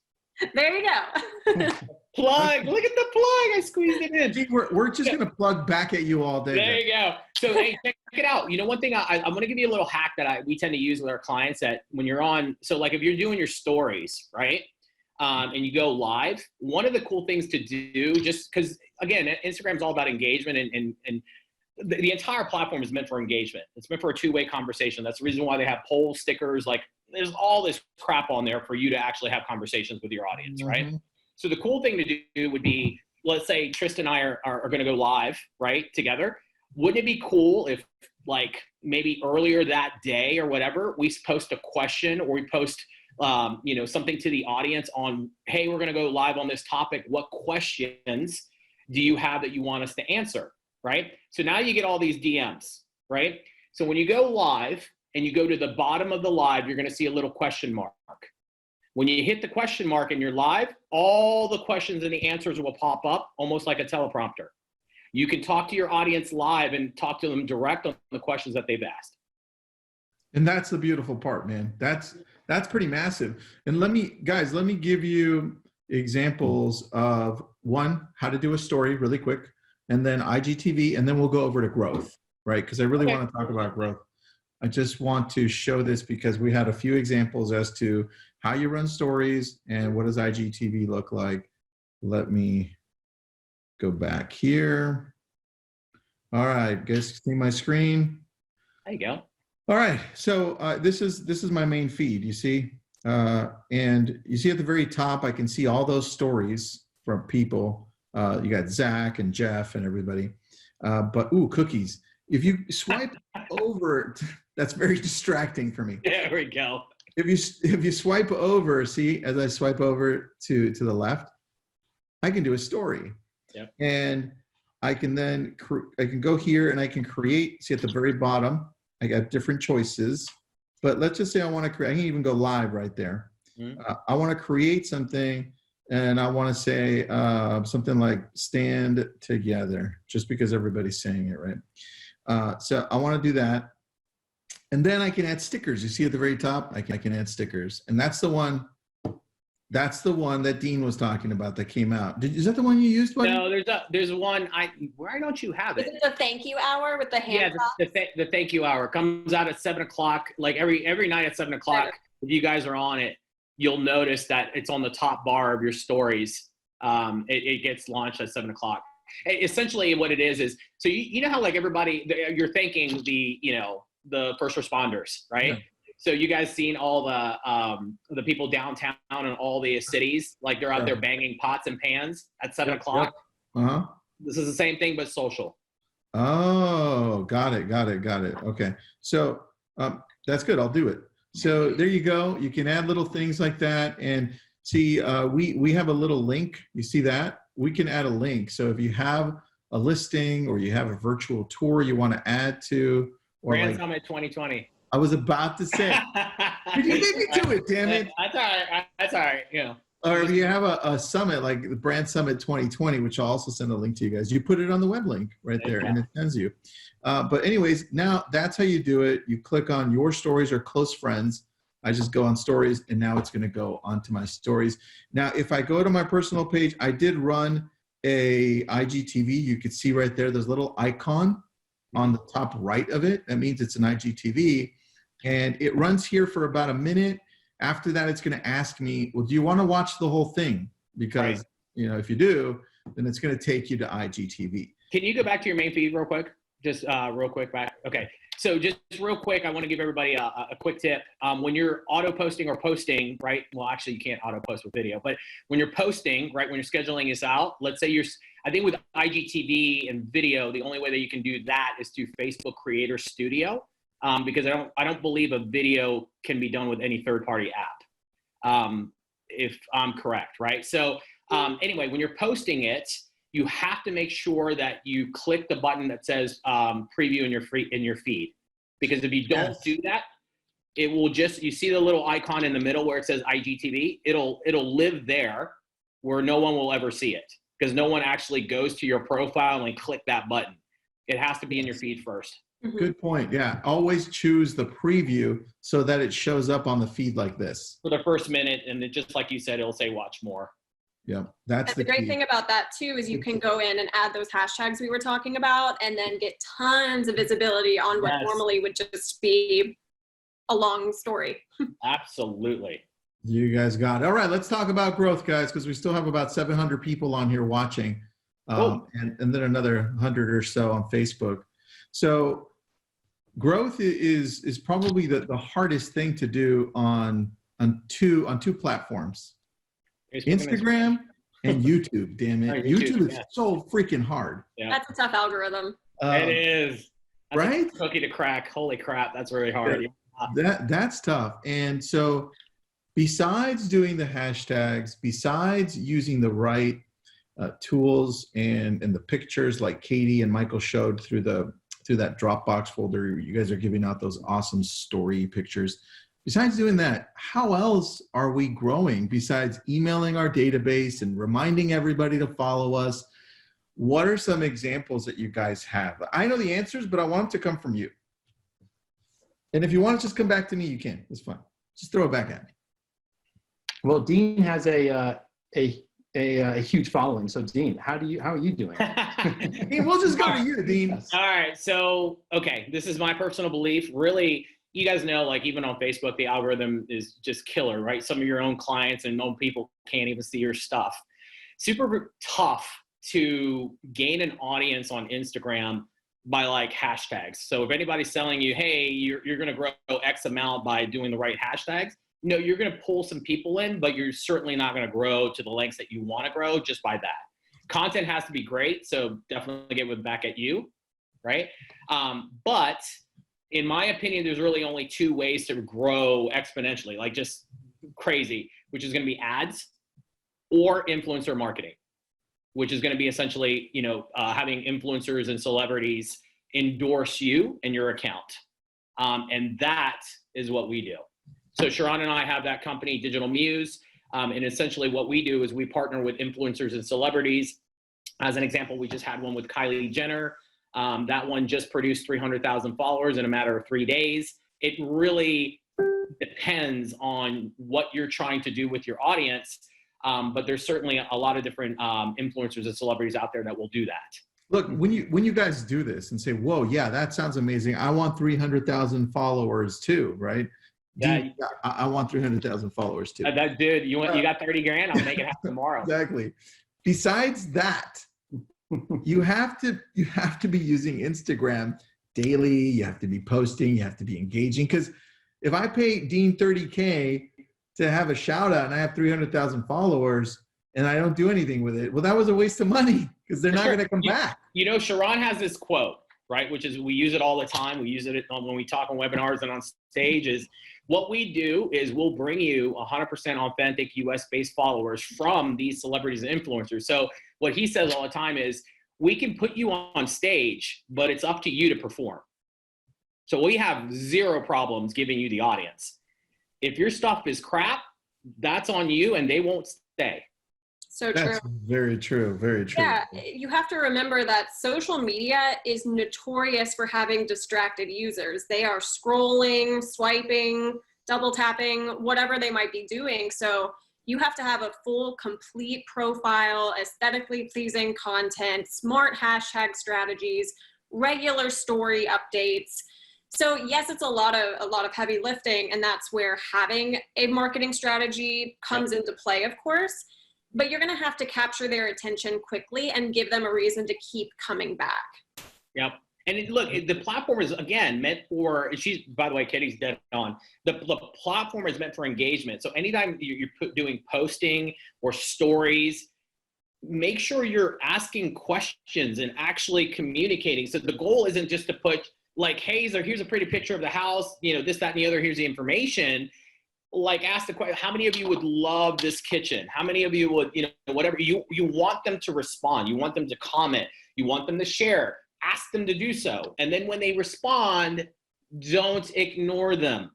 S2: There you go.
S4: Plug. Look at the plug. I squeezed it in.
S1: We're just going to plug Back at You all day.
S4: There you go. So hey, check it out. One thing I'm going to give you a little hack that we tend to use with our clients that when you're on, so like if you're doing your stories, right? And you go live, one of the cool things to do, just because again, Instagram's all about engagement and the entire platform is meant for engagement. It's meant for a two-way conversation. That's the reason why they have poll stickers. Like there's all this crap on there for you to actually have conversations with your audience, right? Mm-hmm. So the cool thing to do would be, let's say Tristan and I are going to go live, right, together. Wouldn't it be cool if like maybe earlier that day or whatever, we post a question or we post, something to the audience on, hey, we're going to go live on this topic. What questions do you have that you want us to answer? Right? So now you get all these DMs, right? So when you go live and you go to the bottom of the live, you're going to see a little question mark. When you hit the question mark and you're live, all the questions and the answers will pop up almost like a teleprompter. You can talk to your audience live and talk to them direct on the questions that they've asked.
S1: And that's the beautiful part, man. That's pretty massive. And let me give you examples of one, how to do a story really quick, and then IGTV, and then we'll go over to growth, right? Because I really want to talk about growth. I just want to show this because we had a few examples as to how you run stories and what does IGTV look like. Let me go back here. All right, guys, see my screen?
S4: There you go.
S1: All right, so this is my main feed, you see? And you see at the very top, I can see all those stories from people. You got Zach and Jeff and everybody. But, ooh, cookies. If you swipe over, that's very distracting for me.
S4: There we go.
S1: If you swipe over, see, as I swipe over to the left, I can do a story.
S4: Yep.
S1: And I can then, I can go here and I can create, see at the very bottom, I got different choices. But let's just say I want to create, I can even go live right there.
S4: Mm-hmm.
S1: I want to create something and I want to say something like stand together, just because everybody's saying it, right? So I want to do that. And then I can add stickers. You see at the very top, I can add stickers. And that's the one that Dean was talking about that came out. Is that the one you used, buddy?
S4: No, there's one. Why don't you have
S2: Is
S4: it?
S2: it the thank you hour with the hand?
S4: Yeah, the thank you hour comes out at 7 o'clock. Like every night at 7 o'clock, if you guys are on it, you'll notice that it's on the top bar of your stories. It gets launched at 7 o'clock. Essentially what it is so you know how like everybody, you're thanking the first responders, right? Yeah. So you guys seen all the people downtown in all the cities, like they're out there banging pots and pans at 7 o'clock.
S1: Yep. Uh-huh.
S4: This is the same thing, but social.
S1: Oh, got it. Okay. So that's good. I'll do it. So there you go. You can add little things like that. And see, we have a little link. You see that? We can add a link. So if you have a listing or you have a virtual tour you want to add to, or
S4: Brand Summit 2020.
S1: I was about to say, did you beat me to it, damn it?
S4: That's all right. You know.
S1: Or if you have a summit like the Brand Summit 2020, which I'll also send a link to you guys, you put it on the web link right there and it sends you. But anyways, now that's how you do it. You click on your stories or close friends. I just go on stories and now it's going to go onto my stories. Now, if I go to my personal page, I did run a IGTV. You could see right there, there's a little icon on the top right of it. That means it's an IGTV. And it runs here for about a minute. After that, it's going to ask me, well, do you want to watch the whole thing? Because, if you do, then it's going to take you to IGTV.
S4: Can you go back to your main feed real quick? Just real quick back. Okay. So just real quick, I want to give everybody a quick tip. When you're auto posting or posting, right? Well, actually you can't auto post with video, but when you're posting, right? When you're scheduling this out, let's say I think with IGTV and video, the only way that you can do that is through Facebook Creator Studio. Because I don't believe a video can be done with any third-party app, if I'm correct, right? So anyway, when you're posting it, you have to make sure that you click the button that says preview in your feed, because if you don't do that, it will you see the little icon in the middle where it says IGTV. It'll live there where no one will ever see it, because no one actually goes to your profile and click that button. It has to be in your feed first.
S1: Good point. Yeah. Always choose the preview so that it shows up on the feed like this.
S4: For the first minute, and then just like you said, it'll say watch more.
S1: Yeah. That's
S2: the great thing about that too is you can go in and add those hashtags we were talking about and then get tons of visibility on what normally would just be a long story.
S4: Absolutely.
S1: You guys got it. All right. Let's talk about growth, guys, because we still have about 700 people on here watching and then another 100 or so on Facebook. So growth is probably the hardest thing to do on two platforms, Instagram and YouTube. Damn it, YouTube is so freaking hard.
S2: Yeah. That's a tough algorithm.
S4: It is. That's
S1: right?
S4: a cookie to crack. Holy crap, that's really hard.
S1: That's tough. And so, besides doing the hashtags, besides using the right tools and the pictures like Katie and Michael showed through that Dropbox folder, you guys are giving out those awesome story pictures. Besides doing that, how else are we growing besides emailing our database and reminding everybody to follow us? What are some examples that you guys have? I know the answers, but I want them to come from you. And if you want to just come back to me, you can. It's fine. Just throw it back at me.
S3: Well, Dean has a huge following. So Dean, how are you doing?
S1: Hey, we'll just go to you, Dean.
S4: All right. So, okay. This is my personal belief. Really, you guys know, like even on Facebook, the algorithm is just killer, right? Some of your own clients and known people can't even see your stuff. Super tough to gain an audience on Instagram by like hashtags. So if anybody's selling you, hey, you're going to grow X amount by doing the right hashtags, no, you're going to pull some people in, but you're certainly not going to grow to the lengths that you want to grow just by that. Content has to be great, so definitely get with back at you, right? But in my opinion, there's really only two ways to grow exponentially, like just crazy, which is going to be ads or influencer marketing, which is going to be essentially, having influencers and celebrities endorse you and your account. And that is what we do. So Sharon and I have that company, Digital Muse. And essentially what we do is we partner with influencers and celebrities. As an example, we just had one with Kylie Jenner. That one just produced 300,000 followers in a matter of 3 days. It really depends on what you're trying to do with your audience. But there's certainly a lot of different influencers and celebrities out there that will do that.
S1: Look, when you guys do this and say, whoa, yeah, that sounds amazing. I want 300,000 followers too, right?
S4: Yeah,
S1: I want 300,000 followers too.
S4: that dude, you got 30 grand? I'll make it happen tomorrow.
S1: Exactly. Besides that, you have to be using Instagram daily. You have to be posting. You have to be engaging. Because if I pay Dean $30K to have a shout out and I have 300,000 followers and I don't do anything with it, well, that was a waste of money because they're not going to come back.
S4: Sharon has this quote, right? Which is, we use it all the time. We use it when we talk on webinars and on stage. Is what we do is we'll bring you 100% authentic US-based followers from these celebrities and influencers. So what he says all the time is, we can put you on stage, but it's up to you to perform. So we have zero problems giving you the audience. If your stuff is crap, that's on you and they won't stay.
S2: So true.
S1: That's very true. Very true.
S2: Yeah, you have to remember that social media is notorious for having distracted users. They are scrolling, swiping, double tapping, whatever they might be doing. So you have to have a full, complete profile, aesthetically pleasing content, smart hashtag strategies, regular story updates. So yes, it's a lot of heavy lifting, and that's where having a marketing strategy comes into play, of course. But you're going to have to capture their attention quickly and give them a reason to keep coming back.
S4: Yep. And look, the platform is, again, meant for, by the way, Kitty's dead on. The platform is meant for engagement. So anytime you're doing posting or stories, make sure you're asking questions and actually communicating. So the goal isn't just to put like, hey, here's a pretty picture of the house, this, that, and the other, here's the information. Like, ask the question, how many of you would love this kitchen? How many of you would, whatever, you want them to respond. You want them to comment. You want them to share. Ask them to do so. And then when they respond, don't ignore them.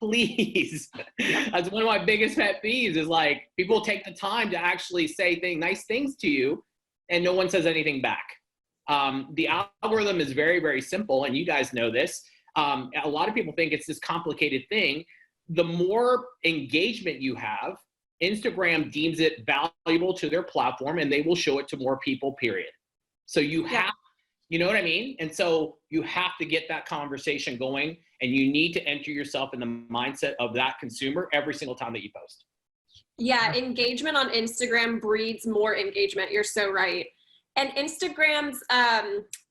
S4: Please. That's one of my biggest pet peeves is like, people take the time to actually say nice things to you and no one says anything back. The algorithm is very, very simple. And you guys know this. A lot of people think it's this complicated thing. The more engagement you have, Instagram deems it valuable to their platform and they will show it to more people, period. So you have, you know what I mean? And so you have to get that conversation going and you need to enter yourself in the mindset of that consumer every single time that you post.
S2: Yeah, engagement on Instagram breeds more engagement. You're so right. And Instagram's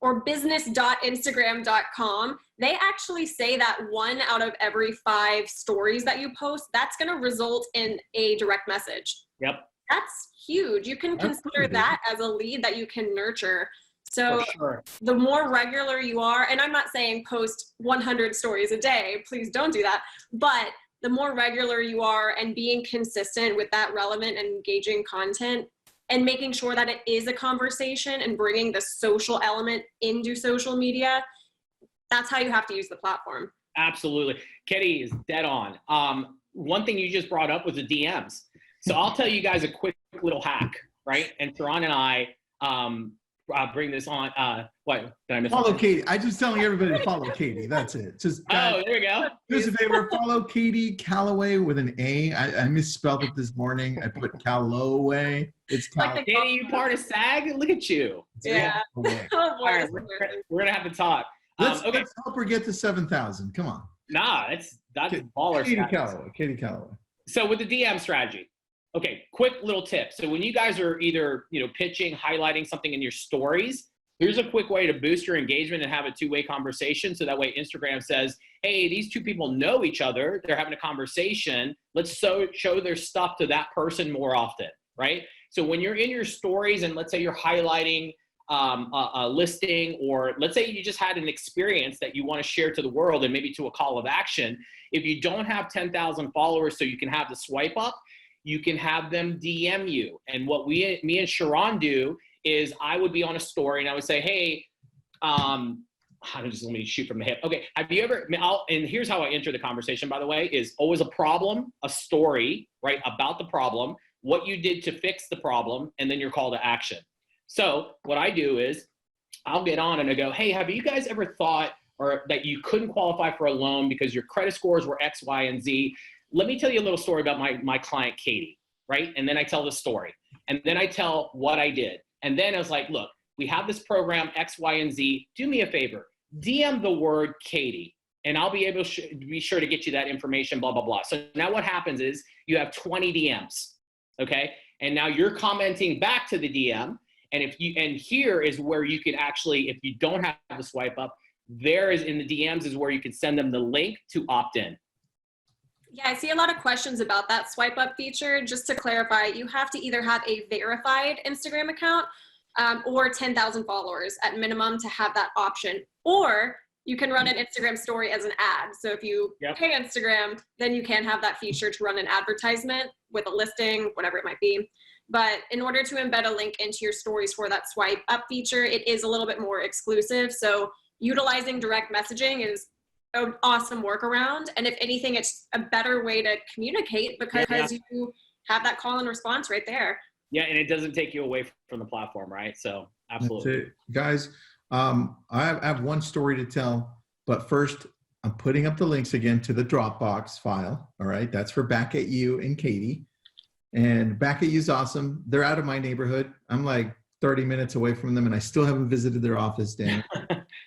S2: or business.instagram.com, they actually say that 1 out of every 5 stories that you post, that's going to result in a direct message.
S4: Yep.
S2: That's huge. You can consider that as a lead that you can nurture. So
S4: sure.
S2: The more regular you are, and I'm not saying post 100 stories a day, please don't do that, but the more regular you are and being consistent with that relevant and engaging content, and making sure that it is a conversation and bringing the social element into social media, that's how you have to use the platform.
S4: Absolutely. Kitty is dead on. One thing you just brought up was the DMs. So I'll tell you guys a quick little hack, right? And Sharon and I bring this on. What? Did I miss
S1: Follow
S4: something?
S1: Katie. I'm just telling everybody to follow Katie. That's it. Just
S4: there we go.
S1: do us a favor. Follow Katie Calloway with an A. I misspelled it this morning. I put Calloway. It's Calloway.
S4: Katie, you part of SAG? Look at you.
S2: Yeah.
S4: All right, we're gonna have to talk.
S1: Let's
S4: Okay.
S1: help her get to 7,000. Come on.
S4: Nah, that's baller.
S1: Katie
S4: status.
S1: Calloway. Katie Calloway.
S4: So with the DM strategy, okay, quick little tip. So when you guys are either pitching, highlighting something in your stories, Here's a quick way to boost your engagement and have a two-way conversation. So that way Instagram says, hey, these two people know each other. They're having a conversation. Let's show their stuff to that person more often, right? So when you're in your stories and let's say you're highlighting a listing, or let's say you just had an experience that you want to share to the world and maybe to a call of action, if you don't have 10,000 followers so you can have the swipe up, you can have them DM you. And what me and Sharon do is I would be on a story and I would say, hey, let me shoot from the hip. Okay, have you ever, and here's how I enter the conversation, by the way, is always a problem, a story, right, about the problem, what you did to fix the problem, and then your call to action. So what I do is I'll get on and I go, hey, have you guys ever thought or that you couldn't qualify for a loan because your credit scores were X, Y, and Z? Let me tell you a little story about my client, Katie, right? And then I tell the story. And then I tell what I did. And then I was like, look, we have this program, X, Y, and Z. Do me a favor. DM the word Katie, and I'll be able to be sure to get you that information, blah, blah, blah. So now what happens is you have 20 DMs, okay? And now you're commenting back to the DM. And here is where you can actually, if you don't have the swipe up, there is in the DMs is where you can send them the link to opt in.
S2: Yeah, I see a lot of questions about that swipe up feature. Just to clarify, you have to either have a verified Instagram account or 10,000 followers at minimum to have that option. Or you can run an Instagram story as an ad. So if you pay Instagram, then you can have that feature to run an advertisement with a listing, whatever it might be. But in order to embed a link into your stories for that swipe up feature, it is a little bit more exclusive. So utilizing direct messaging is an awesome workaround. And if anything, it's a better way to communicate because you have that call and response right there.
S4: Yeah, and it doesn't take you away from the platform, right? So absolutely.
S1: That's it. Guys, I have one story to tell, but first I'm putting up the links again to the Dropbox file. All right, that's for Back at You and Katie. And Back at You is awesome. They're out of my neighborhood. I'm like 30 minutes away from them, and I still haven't visited their office, Dan.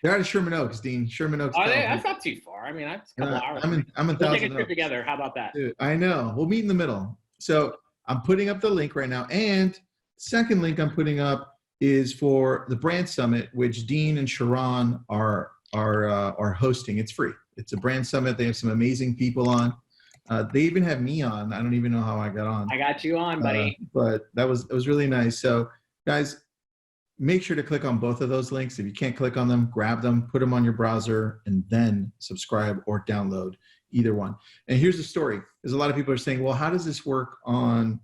S1: They're out of Sherman Oaks, Dean. Sherman Oaks.
S4: Oh, that's not too far. I mean, that's a couple hours.
S1: I'm in
S4: we'll take a
S1: Thousand
S4: trip
S1: Oaks
S4: together. How about that?
S1: Dude, I know. We'll meet in the middle. So I'm putting up the link right now. And second link I'm putting up is for the brand summit, which Dean and Sharon are hosting. It's free. It's a brand summit. They have some amazing people on. They even have me on. I don't even know how I got on.
S4: I got you on, buddy.
S1: But it was really nice. So guys, make sure to click on both of those links. If you can't click on them, grab them, put them on your browser, and then subscribe or download either one. And here's the story. There's a lot of people are saying, well, how does this work with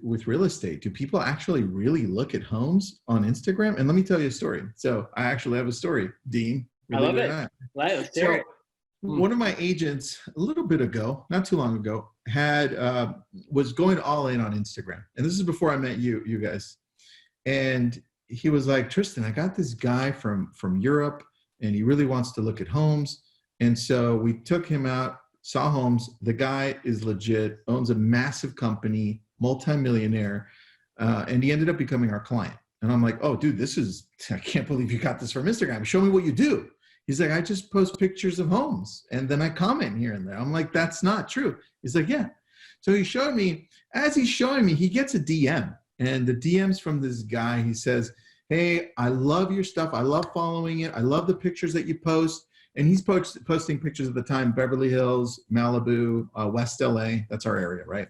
S1: real estate? Do people actually really look at homes on Instagram? And let me tell you a story. So I actually have a story, Dean.
S4: I love it. Let's hear it.
S1: One of my agents a little bit ago, not too long ago, was going all in on Instagram. And this is before I met you guys. And he was like, Tristan, I got this guy from Europe and he really wants to look at homes. And so we took him out, saw homes. The guy is legit, owns a massive company, multimillionaire, and he ended up becoming our client. And I'm like, oh, dude, I can't believe you got this from Instagram. Show me what you do. He's like, I just post pictures of homes and then I comment here and there. I'm like, that's not true. He's like, yeah. So he showed me, as he's showing me, he gets a DM. And the DM's from this guy. He says, hey, I love your stuff. I love following it. I love the pictures that you post. And he's posting pictures at the time, Beverly Hills, Malibu, West LA. That's our area, right?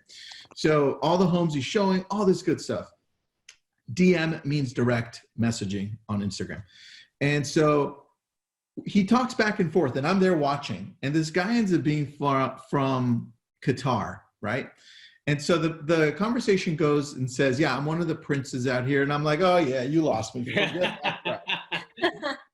S1: So all the homes he's showing, all this good stuff. DM means direct messaging on Instagram. And so he talks back and forth, and I'm there watching. And this guy ends up being from Qatar, right? And so the conversation goes and says, yeah, I'm one of the princes out here. And I'm like, oh, yeah, you lost me.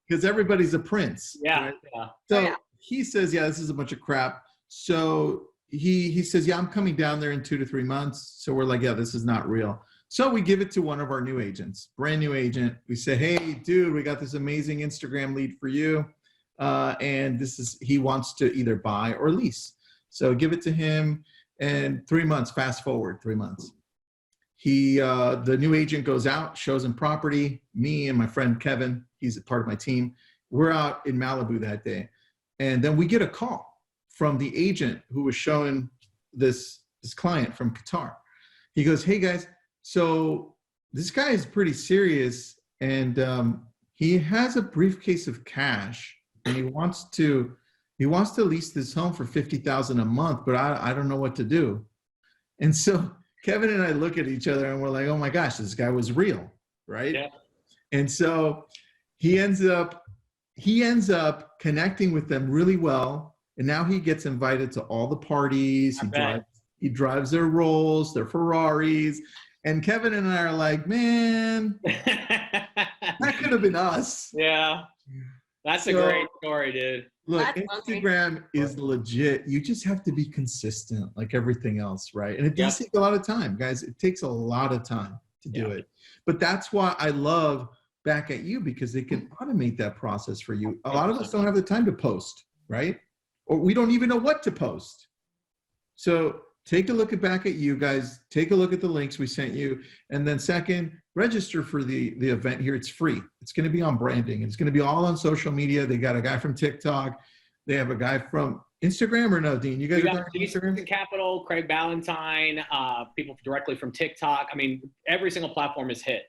S1: Because everybody's a prince.
S4: Yeah.
S1: Right?
S4: Yeah.
S1: So he says, yeah, this is a bunch of crap. So he says, yeah, I'm coming down there in 2 to 3 months. So we're like, yeah, this is not real. So we give it to one of our new agents, brand new agent. We say, hey, dude, we got this amazing Instagram lead for you. And he wants to either buy or lease. So give it to him. And 3 months, fast forward 3 months. The new agent goes out, shows him property. Me and my friend Kevin, he's a part of my team. We're out in Malibu that day. And then we get a call from the agent who was showing this client from Qatar. He goes, hey guys, so this guy is pretty serious. and he has a briefcase of cash, and he wants to lease this home for $50,000 a month, but I don't know what to do. And so Kevin and I look at each other and we're like, oh my gosh, this guy was real, right?
S4: Yeah.
S1: And so he ends up connecting with them really well, and now he gets invited to all the parties. He drives their Rolls, their Ferraris, and Kevin and I are like, man, that could have been us.
S4: Yeah. That's a great story, dude.
S1: Look,
S2: That's
S1: Instagram is legit. You just have to be consistent like everything else, right? And it does take a lot of time, guys. It takes a lot of time to do it. But that's why I love Back at You, because they can automate that process for you. A lot of us don't have the time to post, right? Or we don't even know what to post. So take a look at Back at You, guys. Take a look at the links we sent you. And then second, register for the event here. It's free. It's going to be on branding. It's going to be all on social media. They got a guy from TikTok. They have a guy from Instagram, or no, Dean? You guys are on Instagram?
S4: Capital, Craig Ballantyne, people directly from TikTok. I mean, every single platform is hit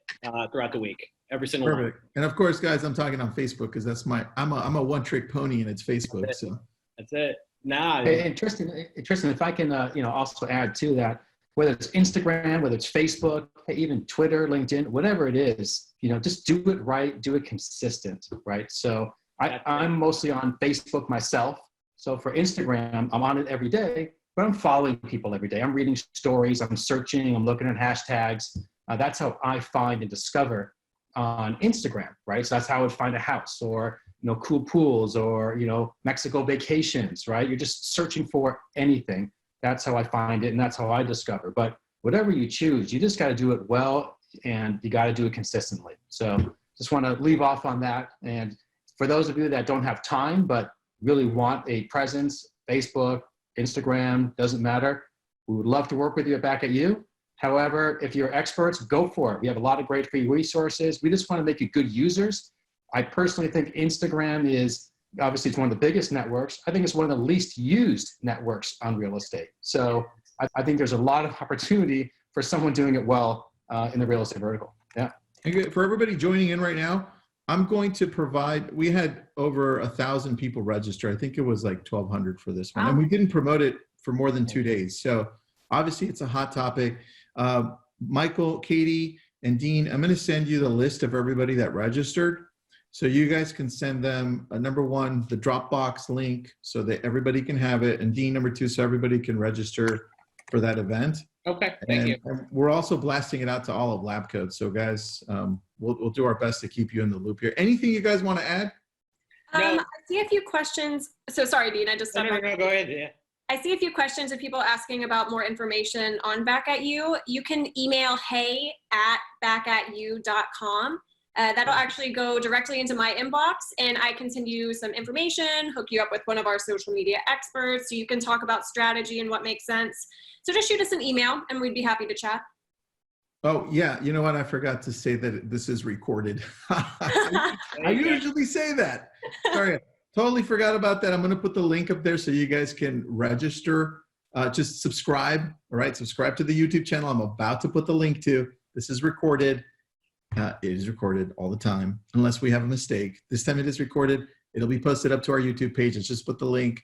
S4: throughout the week. Every single one.
S1: Perfect. And of course, guys, I'm talking on Facebook because that's I'm a one-trick pony, and it's Facebook. So
S4: that's it. Nah.
S3: And Tristan, if I can, also add to that, whether it's Instagram, whether it's Facebook, even Twitter, LinkedIn, whatever it is, just do it right, do it consistent, right? So I'm mostly on Facebook myself. So for Instagram, I'm on it every day, but I'm following people every day. I'm reading stories, I'm searching, I'm looking at hashtags. That's how I find and discover on Instagram, right? So that's how I would find a house, or cool pools, or Mexico vacations, right? You're just searching for anything. That's how I find it, and that's how I discover. But whatever you choose, you just got to do it well, and you got to do it consistently. So just want to leave off on that. And for those of you that don't have time but really want a presence, Facebook, Instagram, doesn't matter. We would love to work with you at Back at You. However, if you're experts, go for it. We have a lot of great free resources. We just want to make you good users. I personally think Instagram is, obviously it's one of the biggest networks. I think it's one of the least used networks on real estate. So I think there's a lot of opportunity for someone doing it well in the real estate vertical. Yeah.
S1: And for everybody joining in right now, I'm going to provide, we had over 1,000 people register. I think it was like 1,200 for this one. And we didn't promote it for more than 2 days. So obviously it's a hot topic. Michael, Katie, and Dean, I'm going to send you the list of everybody that registered. So you guys can send them, number one, the Dropbox link so that everybody can have it. And Dean, number two, so everybody can register for that event.
S4: Okay, thank you.
S1: And we're also blasting it out to all of Lab Code. So guys, we'll do our best to keep you in the loop here. Anything you guys want to add?
S2: No. I see a few questions. So sorry, Dean, I just stopped.
S4: No, go ahead. Yeah.
S2: I see a few questions of people asking about more information on Back at You. You can email hey@backatyou.com. That'll actually go directly into my inbox, and I can send you some information, hook you up with one of our social media experts so you can talk about strategy and what makes sense. So just shoot us an email and we'd be happy to chat.
S1: Oh, yeah. You know what? I forgot to say that this is recorded. I usually say that. Sorry. Totally forgot about that. I'm going to put the link up there so you guys can register. Just subscribe. All right. Subscribe to the YouTube channel. I'm about to put the link to. This is recorded. It is recorded all the time, unless we have a mistake. This time it is recorded. It'll be posted up to our YouTube page. Let's just put the link.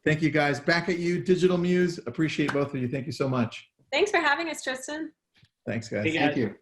S1: Thank you, guys. Back at You, Digital Muse. Appreciate both of you. Thank you so much.
S2: Thanks for having us, Tristan.
S1: Thanks, guys.
S3: Thank you.